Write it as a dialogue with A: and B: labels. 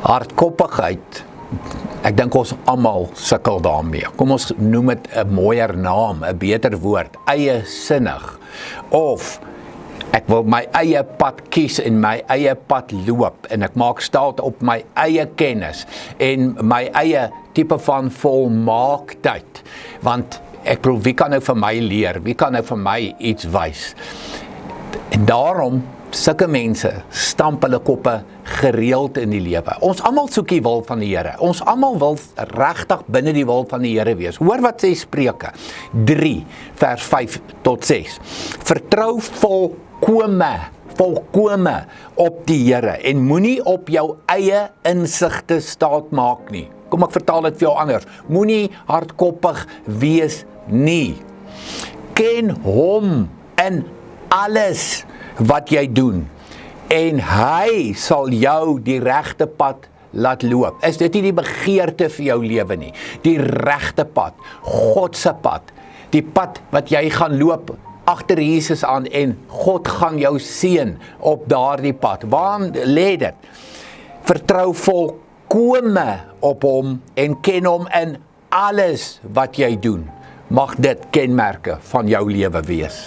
A: Hardkoppigheid, ek dink ons almal sukkel daarmee. Kom ons noem dit 'n mooier naam, 'n beter woord, eiesinnig. Of ek wil my eie pad kies en my eie pad loop en ek maak staat op my eie kennis en my eie tipe van volmaaktheid. Want ek bedoel, wie kan nou vir my leer? Wie kan nou vir my iets wys? En daarom, sulke mense stamp hulle koppe gereeld in die lewe. Ons almal soek die wil van die Here. Ons almal wil regtig binne die wil van die Here wees. Hoor wat sê Spreuke 3 vers 5 tot 6. Vertrou volkome op die Here en moenie op jou eie insigte staat maak nie. Kom ek vertaal dit vir jou anders. Moenie hardkoppig wees nie. Ken hom in alles wat jy doen en hy sal jou die regte pad laat loop. Is dit nie die begeerte vir jou lewe nie? Die regte pad, God se pad, die pad wat jy gaan loop agter Jesus aan en God gaan jou seën op daardie pad. Waar lê dit? Vertrou volkome op hom en ken hom in alles wat jy doen. Mag dit kenmerke van jou lewe wees.